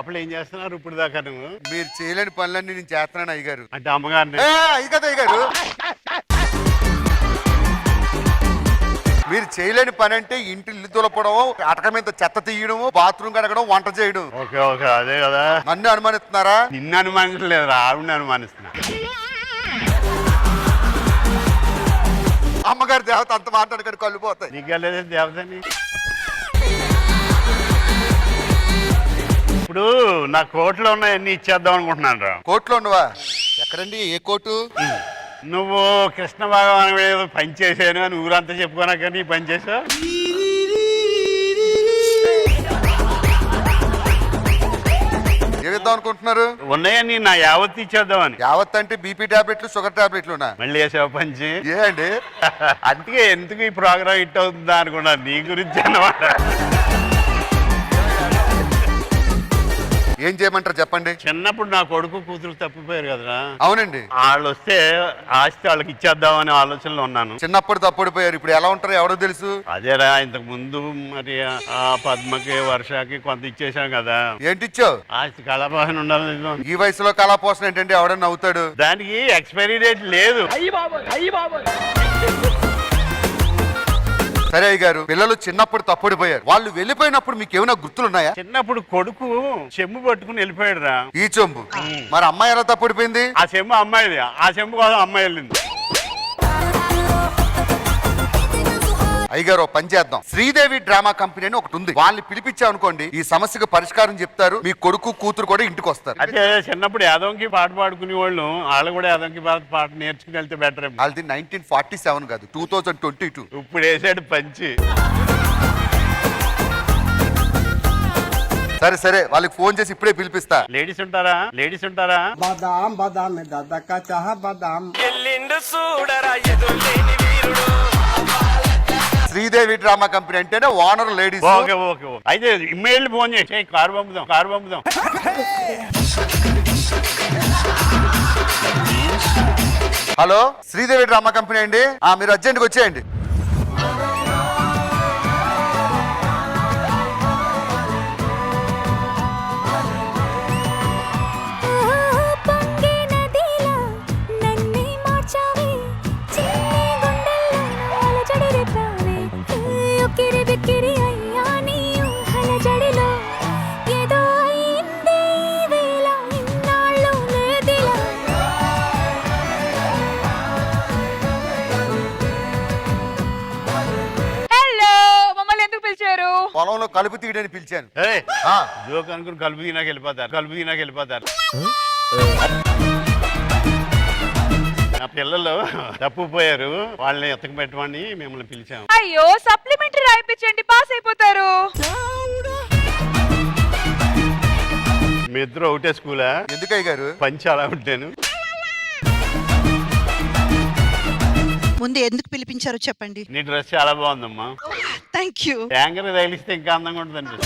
లోపల ఏం చేస్తున్నారు ఇప్పుడు దాకా నువ్వు? మీరు చేయలేని పనులన్నీ నేను చేస్తున్నాను అయ్యగారు. అంటే అమ్మగారిని అయ్యగారు మీరు చేయలేని పని అంటే ఇంటి ఇల్లు తులపడం, అటక మీద చెత్త తీయడం, బాత్రూమ్ కడగడం, వంట చేయడం. ఓకే ఓకే అదే కదా. నన్ను అనుమానిస్తున్నారా? నిన్ను అనుమానించలేదు, ఆవిడని అనుమానిస్తున్నా. అమ్మగారి దేవత అంత మాట్లాడకండి, కళ్ళు పోతాయి. నీకెళ్ళేది దేవతని. ఇప్పుడు నా కోట్లో ఉన్నాయన్నీ ఇచ్చేద్దాం అనుకుంటున్నాను రా. కోర్టులో ఉన్నవా? ఎక్కడండి? ఏ కోర్టు? నువ్వు కృష్ణ భగవాన్ మీద పని చేశాను అని ఊరంతా చెప్పుకోనా కానీ పని చేసావు. ఏ విద్దాం అనుకుంటున్నారు? ఉన్నాయని నా యావత్ ఇచ్చేద్దామని. యావత్ అంటే బీపీ టాబ్లెట్లు, షుగర్ టాబ్లెట్లు ఉన్నా? మళ్ళీ వేసావు పంచి. ఏ అండి? అందుకే ఎందుకు ఈ ప్రోగ్రామ్ హిట్ అవుతుందా అనుకున్నా, నీ గురించి అన్నమాట. ఏం చేయమంటారు చెప్పండి. చిన్నప్పుడు నా కొడుకు కూతురు తప్పిపోయారు కదరా. అవునండి. వాళ్ళు వస్తే ఆస్తి వాళ్ళకి ఇచ్చేద్దామని ఆలోచనలో ఉన్నాను. చిన్నప్పుడు తప్పుడిపోయారు, ఇప్పుడు ఎలా ఉంటారో ఎవరో తెలుసు. అదేరా ఇంతకు ముందు మరి ఆ పద్మకి, వర్షకి కొంత ఇచ్చేసాం కదా. ఏంటి ఇచ్చావు? ఆస్తి కళాపోషణ ఉండాలి. ఈ వయసులో కళాపోషణ ఏంటంటే ఎవడన్నా అవుతాడు? దానికి ఎక్స్పైరీ డేట్ లేదు. సరే అయ్య గారు, పిల్లలు చిన్నప్పుడు తప్పుడిపోయారు, వాళ్ళు వెళ్ళిపోయినప్పుడు మీకు ఏమైనా గుర్తులున్నాయా? చిన్నప్పుడు కొడుకు చెంబు పట్టుకుని వెళ్ళిపోయాడు రా. ఈ చెంబు. మరి అమ్మాయి ఎలా తప్పుడిపోయింది? ఆ చెంబు అమ్మాయిది, ఆ చెంబు కోసం అమ్మాయి వెళ్ళింది. అయ్యగారు పని చేద్దాం, శ్రీదేవి డ్రామా కంపెనీ అని ఒకటి ఉంది, వాళ్ళని పిలిపించాం అనుకోండి, ఈ సమస్యకు పరిష్కారం చెప్తారు, మీ కొడుకు కూతురు కూడా ఇంటికి వస్తారు. అంటే చిన్నప్పుడు యాదవ్కి పాట పాడుకునే వాళ్ళు, వాళ్ళు కూడా యాదవ్కి పాట నేర్చుకుని వెళ్తే బెటర్. వాళ్ళది 1947 కాదు, 2022. ఇప్పుడు వేసాడు పంచి. సరే సరే, వాళ్ళకి ఫోన్ చేసి ఇప్పుడే పిలిపిస్తా. లేడీస్ ఉంటారా? లేడీస్ ఉంటారా? బాదాం బాదాం దద్దక చాహ బాదాం. శ్రీదేవి డ్రామా కంపెనీ అంటేనే owner ladies. Okay okay okay. అయితే ఇమెయిల్ ఫోన్ చేసి కారు పంపుదాం, కారు పంపుదాం. హలో, శ్రీదేవి డ్రామా కంపెనీ అండి, మీరు అర్జెంట్గా వచ్చేయండి. పొలంలో కలుపు తీయడానికి పిలిచాను. జోక్ అనుకుని కలుపు తీనాకి వెళ్ళిపోతారు, కలుపు తీనాకి వెళ్ళిపోతారు. నా పిల్లలు తప్పుపోయారు, వాళ్ళని ఎత్తకు పెట్టమని మిమ్మల్ని పిలిచాము. అయ్యో, సప్లిమెంటరీ రాయిపించండి, పాస్ అయిపోతారు. మీ ఇద్దరు ఒకటే స్కూలా? ఎందుకయ్య గారు? పంచి అలా ఉంటాను. ముందు ఎందుకు పిలిపించారో చెప్పండి. నీ డ్రెస్ చాలా బాగుందమ్మా. Thank you. ట్యాంకర్ తగిలిస్తే ఇంకా అందంగా ఉంటుందండి.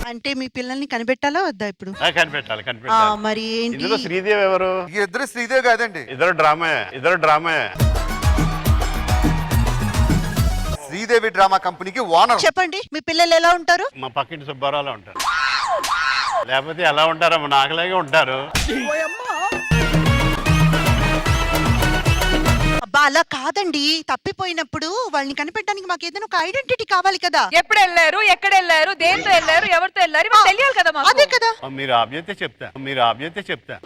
అంటే మీ పిల్లల్ని కనిపెట్టాలా వద్దా ఇప్పుడు? కనిపెట్టాలి కనిపెట్టాలి. మరి ఏంటి? ఇందులో శ్రీదేవి ఎవరు? ఇద్దరు శ్రీదేవి కాదండి, ఇద్దరు డ్రామా. శ్రీదేవి డ్రామా కంపెనీకి ఓనర్. చెప్పండి, మీ పిల్లలు ఎలా ఉంటారు? మా పక్కింటి సుబ్బారావులో ఉంటారు. లేకపోతే ఎలా ఉంటారమ్మా, నాకులాగే ఉంటారు. అబ్బా అలా కాదండి, తప్పిపోయినప్పుడు వాళ్ళని కనిపెట్టడానికి మాకు ఏదైనా ఒక ఐడెంటిటీ కావాలి కదా. ఎప్పుడు వెళ్ళారు, ఎక్కడ వెళ్ళారు, దేంతో వెళ్ళారు, ఎవరితో వెళ్ళారు, ఇవన్నీ తెలియాలి కదా మాకు. అదే కదా. మీరు ఆబ్యతే చెప్తా.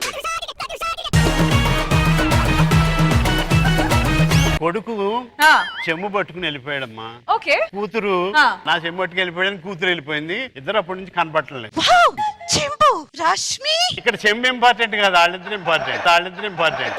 కొడుకు చెమ్ము పట్టుకుని వెళ్ళిపోయాడమ్మా. ఓకే. కూతురు నా చెమ్ము పట్టుకు వెళ్ళిపోయాడని కూతురు వెళ్ళిపోయింది. ఇద్దరు అప్పటి నుంచి కనపట్టలేదు. చెంబు, రష్మి. ఇక్కడ చెంబు ఇంపార్టెంట్ కాదు, వాళ్ళిద్దరు ఇంపార్టెంట్.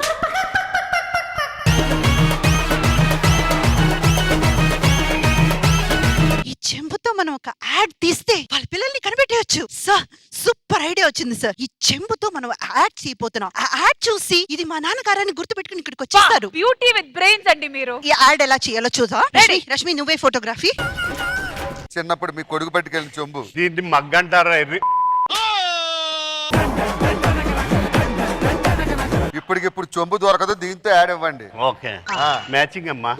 ఈ చెంబుతో మనం ఒక యాడ్ తీస్తే వాళ్ళ పిల్లల్ని కనిపెట్టేయచ్చు. సార్, సూపర్ ఐడియా వచ్చింది సార్. ఈ చెంబుతో మనం యాడ్ చేయబోతున్నాం. ఆ యాడ్ చూసి ఇది మా నాన్నగారని గుర్తుపెట్టుకుని ఇక్కడికి వచ్చేస్తారు. బ్యూటీ విత్ బ్రెయిన్స్ అండి మీరు. ఈ యాడ్ ఎలా చేయాలో చూద్దాం. రష్మి నువ్వే ఫోటోగ్రఫీ. చిన్నప్పుడు మీ కొడుకు పట్టుకెళ్ళిన చెంబు. దీన్ని మగ్గంటారా? ఇప్పటికిప్పుడు చెంబు దొరకదు, దీంతో యాడ్ ఇవ్వండి. ఓకే, మ్యాచింగ్ అమ్మా.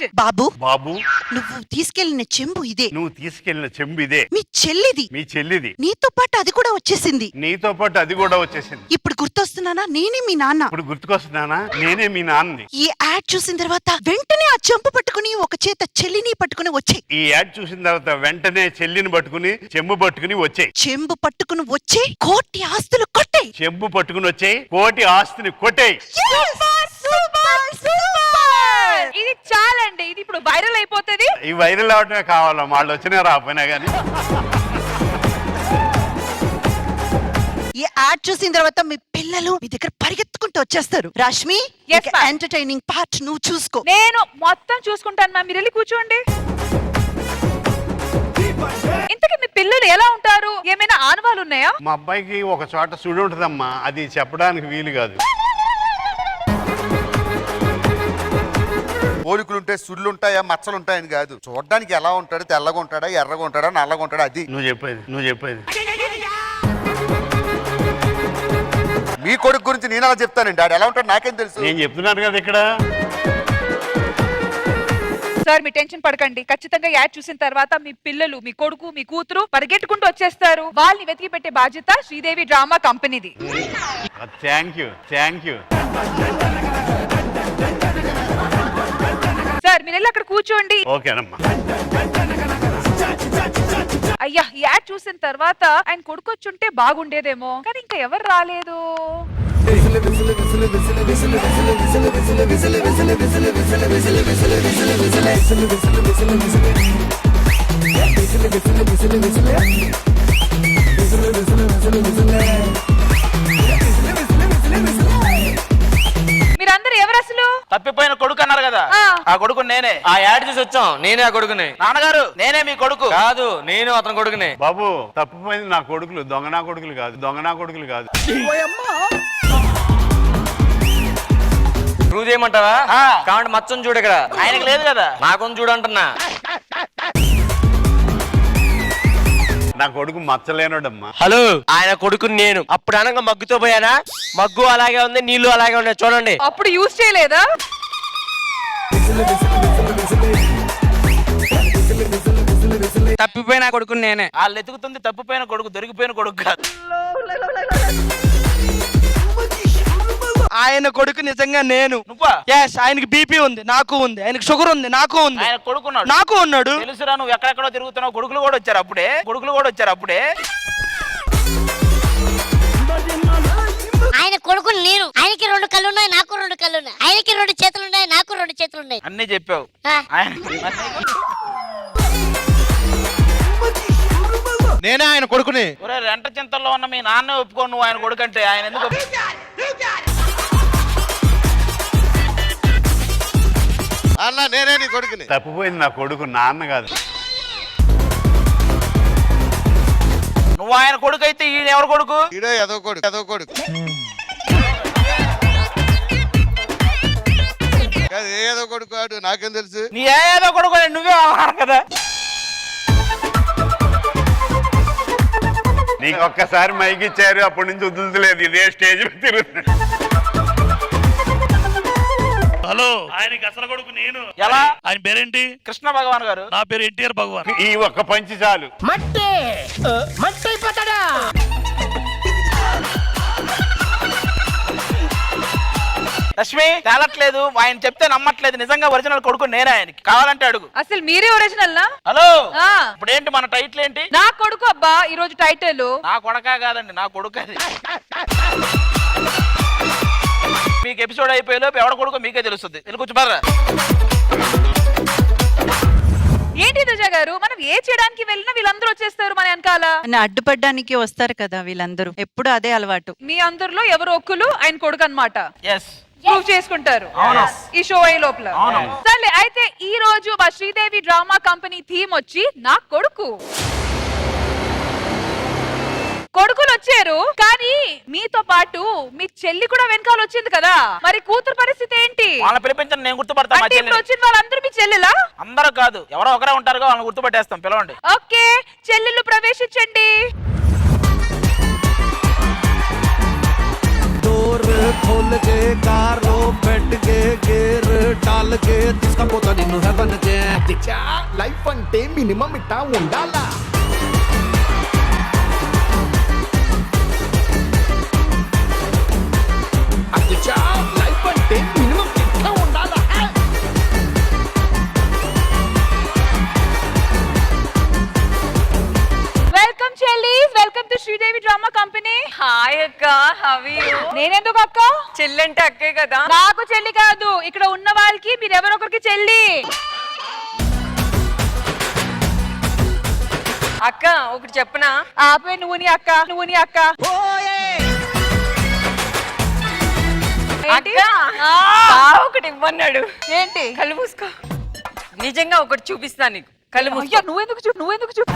టెన్షన్. బాబు బాబు నువ్వు తీసుకెళ్లిన చెంబు ఇదే, నువ్వు తీసుకెళ్లిన చెంబు ఇదే, మీ చెల్లిది, మీ చెల్లిది, నీతో పాటు అది కూడా వచ్చేసింది. నీతో పాటు అది కూడా వచ్చేసింది. ఇప్పుడు గుర్తొస్తున్నానా నేనే మీ నాన్న? ఇప్పుడు గుర్తుకొస్తున్నానా నేనే మీ నాన్నని. ఈ యాడ్ చూసిన తర్వాత వెంటనే ఆ చెంబు పట్టుకుని ఒక చేత చెల్లిని పట్టుకుని వచ్చే. ఈ యాడ్ చూసిన తర్వాత వెంటనే చెల్లిని పట్టుకుని చెంబు పట్టుకుని వచ్చాయి. చెంబు పట్టుకుని వచ్చే కోటి ఆస్తులు కొట్టే. చెంబు పట్టుకుని వచ్చాయి, కోటి ఆస్తిని కొట్టాయి. ఇది చాలండి, ఇది ఇప్పుడు వైరల్ అయిపోతుంది. ఈ వైరల్ అవటమే కావాలా, వాళ్ళు వచ్చినా రాకపోయినా కానీ. ఈ యాడ్ చూసిన తర్వాత మీ పిల్లలు మీ దగ్గర పరిగెత్తుకుంటూ వచ్చేస్తారు. Rashmi, Yes, ma'am. Entertaining part నువ్వు చూసుకో. నేను మొత్తం చూసుకుంటాను మ్యామ్, మీరు వెళ్ళి కూర్చోండి. ఇంతకీ మీ పిల్లలు ఎలా ఉంటారు? ఏమైనా ఆనవాళ్ళు ఉన్నాయా? మా అబ్బాయికి ఒక చోట సుడి ఉంటదమ్మా, అది చెప్పడానికి వీలు కాదు. పోలికలుంటే సుళ్ళుంటాయా మచ్చలుంటాయని కాదు, చూడడానికి ఎలా ఉంటాడు, తెల్లగా ఉంటాడా, ఎర్రగా ఉంటాడా, నల్లగా ఉంటాడా, అది నువ్వు చెప్పేది మీ కొడుకు గురించి నేను అలా చెప్తానండి. ఆడు ఎలా ఉంటాడు నాకేం తెలుసు. నేను చెప్తున్నాను కదా ఇక్కడ. సార్ మీ టెన్షన్ పడకండి, ఖచ్చితంగా యాడ్ చూసిన తర్వాత మీ పిల్లలు, మీ కొడుకు, మీ కూతురు పరిగెట్టుకుంటూ వచ్చేస్తారు. వాళ్ళని వెతికి పెట్టే బాధ్యత శ్రీదేవి డ్రామా కంపెనీది. Thank you. సార్ మీరు వెళ్ళి అక్కడ కూర్చోండి. ఓకేనమ్మా. అయ్యా ఈ యాడ్ చూసిన తర్వాత ఆయన కొడుకొచ్చుంటే బాగుండేదేమో, కానీ ఇంకా ఎవరు రాలేదు. మీరందరూ ఎవరు అసలు? తప్పిపోయిన కొడుకు అన్నారు కదా, ఆ కొడుకు నేనే. ఆ యాడ్ చూసి వచ్చాం. నేనే ఆ కొడుకుని. నాన్నగారు నేనే మీ కొడుకు. కాదు, నేను అతని కొడుకుని. బాబు తప్పిపోయింది నా కొడుకులు, దొంగ నా కొడుకులు కాదు. ప్రూవ్ చేయమంటావా? కాబట్టి మచ్చం చూడు ఇక్కడ. ఆయనకు లేదు కదా. నాకొని చూడంటున్నా. నా కొడుకు మచ్చలేనోడమ్మా. హలో, ఆయన కొడుకుని నేను. అప్పుడు అనగా మగ్గుతో పోయానా? మగ్గు అలాగే ఉంది, నీళ్లు అలాగే ఉన్నాయి, చూడండి. అప్పుడు యూజ్ చేయలేదా? తప్పిపోయిన కొడుకుని నేనే. వాళ్ళు ఎతుకుతుంది తప్పిపోయిన కొడుకు, దొరికిపోయిన కొడుకు కాదు. ఆయన కొడుకు నిజంగా నేను. నువ్వా? ఎస్, ఆయనకి బీపీ ఉంది, నాకు ఉంది. ఆయనకి షుగర్ ఉంది, నాకు ఉంది. ఆయన కొడుకున్నాడు, నాకు ఉన్నాడు. తెలుసురా, నువ్వు ఎక్కడెక్కడో తిరుగుతున్నావు. కొడుకులు కూడా వచ్చారు అప్పుడే. ఆయన కొడుకుని నేను. ఆయనకి 2 కళ్ళు ఉన్నాయి, నాకు 2 కళ్ళు ఉన్నాయి. ఆయనకి 2 చేతులు ఉన్నాయి, నాకు 2 చేతులు ఉన్నాయి. అన్ని చెప్పావు. ఆయన నేనే ఆయన కొడుకుని. ఒరే రెంట చింతల్లో ఉన్న మీ నాన్నే ఒప్పుకో నువ్వు ఆయన కొడుకు అంటే. ఆయన ఎందుకు అన్న నేనే నీ కొడుకుని. తప్పిపోయింది నా కొడుకు, నాన్న కాదు. నువ్వు ఆయన కొడుకు అయితే ఈయన ఎవరు కొడుకు? ఈడో ఏదో కొడుకు. ఏదో కొడుకు ఆడు, నాకేం తెలుసు. నీ ఏదో కొడుకు నువ్వే అన్నారు కదా. నీకు ఒక్కసారి మైక్ ఇచ్చారు, అప్పటి నుంచి వదులుతలేదు, ఇదే స్టేజ్ మీద తిరుగుతుంది. హలో, ఆయనకి అసలు కొడుకు నేను. ఎలా? ఆయన పేరేంటి? కృష్ణ భగవాన్ గారు. నా పేరు ఎన్టీఆర్ భగవాన్. ఈ ఒక్క పంచి చాలు. లక్ష్మి తేలట్లేదు, ఆయన చెప్తే నమ్మట్లేదు. నిజంగా ఒరిజినల్ కొడుకు నేనే. ఆయనకి కావాలంటే అడుగు. అసలు మీరే ఒరిజినల్ నా? హలో, ఇప్పుడు ఏంటి మన టైటిల్ ఏంటి? నా కొడుకు అబ్బా ఈ రోజు టైటిల్. నా కొడకా కాదండి, నా కొడుకు అది. మీకు ఎపిసోడ్ అయిపోయేలోపు ఎవడ కొడుకు మీకే తెలుస్తుంది. వెళ్ళి కూర్చోబర్రా. ఏంటి దుజా గారు, మనం ఏ చేయడానికి వెళ్ళినా వీళ్ళందరూ వచ్చేస్తారు మన వెనకాల. అడ్డుపడ్డానికి వస్తారు కదా వీళ్ళందరూ, ఎప్పుడు అదే అలవాటు. మీ అందరిలో ఎవరు ఒక్కరు ఆయన కొడుకు అన్నమాట. ఎస్, ప్రూవ్ చేసుకుంటారు ఈ షో అయ్యే లోపల. సర్లే, అయితే ఈ రోజు మా శ్రీదేవి డ్రామా కంపెనీ థీమ్ వచ్చి నా కొడుకు. కొడుకులు వచ్చారు, కానీ మీతో పాటు మీ చెల్లి కూడా వెనకాల వచ్చింది కదా, మరి కూతురు పరిస్థితి ఏంటి? వాళ్ళని పిలిపించండి, నేను గుర్తుపడతాను. అంటే ఇప్పుడు వచ్చిన వాళ్ళందరూ మీ చెల్లెలా? అందరూ కాదు, ఎవరో ఒకరే ఉంటారు, వాళ్ళని గుర్తుపట్టేస్తాం. పిలవండి. ఓకే, చెల్లెళ్ళు ప్రవేశించండి. डोर खोल के कार रो పెట్టకే గేర్ టాల్కే తీసుకపోతా నిన్ను హెవెన్ కే లైఫ్ అంటే మినిమం ఇట్టా ఉండాలా లైఫ్ అంటే మినిమం ఇట్టా ఉండాలా వెల్కమ్ చెల్లీస్, welcome to Sridevi drama company. Hi అక్క, హవ్ యు? నేనెందుకు అక్క? చెల్లంటే అక్కే కదా. నాకు చెల్లి కాదు, ఇక్కడ ఉన్న వాళ్ళకి మీరు ఎవరొకరికి చెల్లి. అక్క ఒకటి చెప్పనా? ఆపే, నువ్వు నీ అక్క, నువ్వు నీ అక్క. ఏంటి? బావ ఒకటి ఇవ్వన్నాడు. ఏంటి? కళ్ళు మూసుకో. నిజంగా ఒకటి చూపిస్తా నీకు. కళ్ళు మూసుకో. అయ్యో, నువ్వెందుకు చూడు, నువ్వెందుకు చూడు.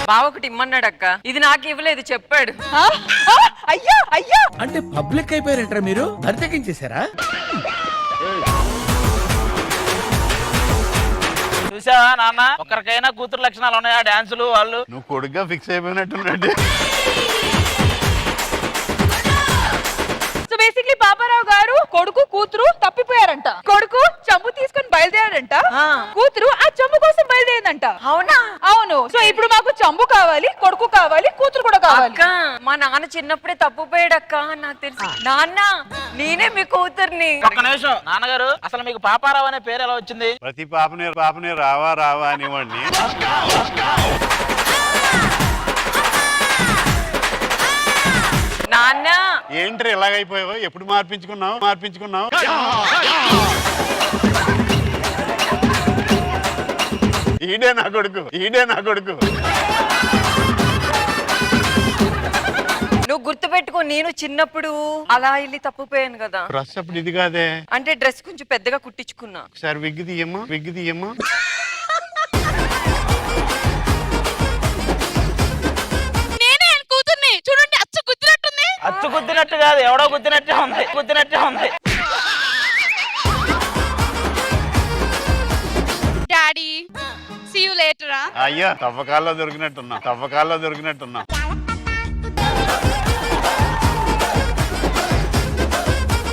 బావ ఒకటి ఇమ్మన్నాడు అక్క. ఇది నాకు ఇవ్వలేదు, చెప్పాడు. అయ్యో అయ్యో, అంటే పబ్లిక్ అయిపోయారంటారా మీరు? బరితెగించేశారా? చూసావా నాన్న, ఒక్కరికైనా కూతురు లక్షణాలు ఉన్నాయా? డాన్సులు వాళ్ళు. నువ్వు కొడుగ్గా ఫిక్స్ అయిపోయినట్టున్నాడు. సో బేసిక్లీ పాపారావు గారు కొడుకు కూతురు తప్పిపోయారంట. కొడుకు చెంబు తీసుకొని బయలుదేరాడంట, కూతురు ఆ చెంబు కోసం బయలుదేరిందంట. అవునా? అవును. సో ఇప్పుడు మాకు చెంబు కావాలి, కొడుకు కావాలి, కూతురు కూడా కావాలి. అక్క మా నాన్న చిన్నప్పుడే తప్పుపోయాడు అక్క, నాకు తెలుసు. నాన్న నేనే మీ కూతుర్ని. ఒక్క నిమిషం నాన్నగారు, అసలు మీకు పాపారావు అనే పేరు ఎలా వచ్చింది? ప్రతి పాపని రావా రావా అనేవాడిని. నాన్న ఏంటి ఇలాగైపోయావు? ఎప్పుడు మార్పించుకున్నావు? ఈడే నా కొడుకు. నువ్వు గుర్తుపెట్టుకో, నేను చిన్నప్పుడు అలా వెళ్ళి తప్పుపోయాను కదా. డ్రెస్ అప్పుడు ఇది కాదే. అంటే డ్రెస్ కొంచెం పెద్దగా కుట్టించుకున్నా. ఒకసారి విగ్గు తీయమ్మా. నేనే ఆయన కూతుర్ని చూడండి, అచ్చు గుద్దినట్టుంది. అచ్చు గుద్దినట్టు కాదు, ఎవడో గుద్దినట్టే ఉంది. Daddy see you later. అయ్యా, తవ్వకాల్లో దొరికినట్టున్నా.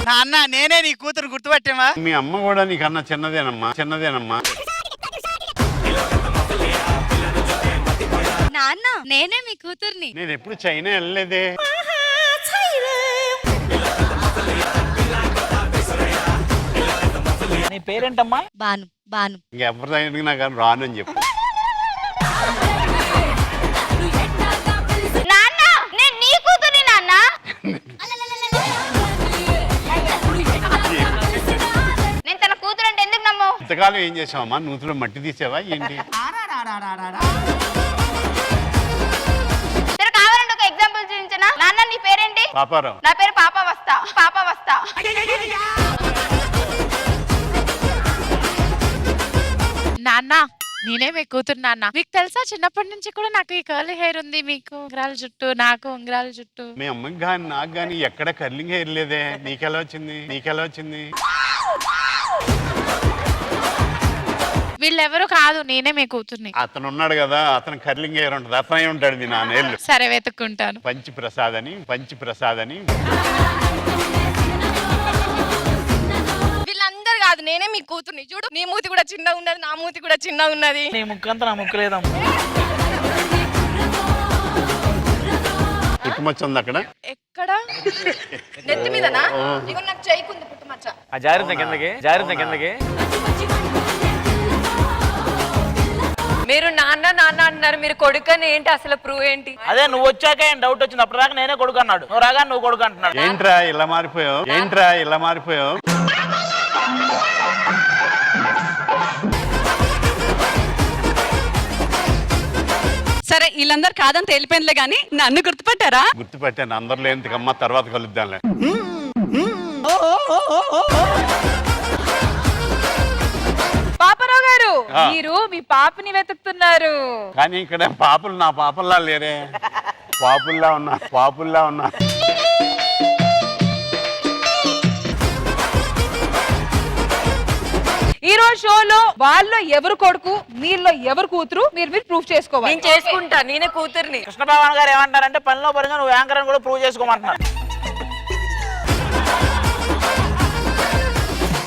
నాన్న నేనే నీ కూతురు, గుర్తుపట్టామా? మీ అమ్మ కూడా నీకన్నా చిన్నదేనమ్మా. నాన్న నేనే మీ కూతుర్ని. నేను ఎప్పుడు చైనా వెళ్ళలేదే. నీ పేరేంటమ్మా? బాను బాను. ఇంకెవరిదైనా నాకు రాను అని చెప్పు. నాన్న నేను నీ కూతుర్ని నాన్న. నేను తన కూతురు అంటే ఎందుకు నమ్మవు? ఇంతకాలం ఏం చేసావమ్మా? నూతులో మట్టి తీసావా ఏంటి? సరే కావాలంటే ఒక ఎగ్జాంపుల్ చూపించనా? నాన్న నీ పేరేంటి? పాపారావు. నా పేరు పాప వస్తా. నాన్న నేనే మీ కూతురు. నాన్న మీకు తెలుసా, చిన్నప్పటి నుంచి కూడా నాకు ఈ కర్లీ హెయిర్ ఉంది. మీకు ఉంగరాల జుట్టు, నాకు ఉంగరాల జుట్టు. మీ అమ్మకి కానీ నాకు కానీ ఎక్కడ కర్లింగ్ హెయిర్ లేదే. నీకెలా వచ్చింది? వీళ్ళెవరు కాదు, నేనే మీ కూతుర్ని. అతను ఉన్నాడు కదా, అతను కర్లింగ్ హెయిర్ ఉంటుంది. అతనే ఉంటాడు మీ నాన్నేళ్ళు. సరే వెతుక్కుంటాను. పంచి ప్రసాద్ అని. వీళ్ళందరూ కాదు, నేనే మీ కూతుర్ని. చూడు, నీ మూతి కూడా చిన్నగా ఉన్నది, నా మూతి కూడా చిన్నగా ఉన్నది. నీ ముక్కంతా నా ముక్కు లేదమ్మా. పుట్టుమచ్చ ఉంది అక్కడ. ఎక్కడ? నెత్తి మీదనా? ఇగో నాకు చేయకుంది పుట్టుమచ్చ. జాగ్రత్త కిందకి. మీరు నాన్న అన్నారు, మీరు కొడుకు అని ఏంటి అసలు ప్రూవ్ ఏంటి? అదే నువ్వు వచ్చాక ఏం డౌట్ వచ్చింది. అప్పుడు దాకా నేనే కొడుకు అన్నాడు, నువ్వు రాగా నువ్వు కొడుకు అంటున్నాడు. ఏంట్రా ఇలా మారిపోయావు? సరే వీళ్ళందరూ కాదని తేలిపోయిందిలే గానీ నన్ను గుర్తుపట్టారా? గుర్తుపెట్టాను. అందరిలో ఎందుకమ్మా, తర్వాత కలుద్దాంలే. పాపారావు గారు, మీరు మీ పాపని వెతుకుతున్నారు. కానీ ఇక్కడ పాపులు నా పాపల్లా లేరే. పాపుల్లా ఉన్నా. ఈ రోజు షోలో వాళ్ళలో ఎవరు కొడుకు మీలో ఎవరు కూతురు మీరు ప్రూఫ్ చేసుకోవాలి. చేసుకుంటా నేనే కూతుర్ని. కృష్ణ భగవాన్ గారు ఏమంటారంటే పనిలో పనిగా నువ్వు యాంకర్ అని కూడా ప్రూవ్ చేసుకోమంటున్నారు.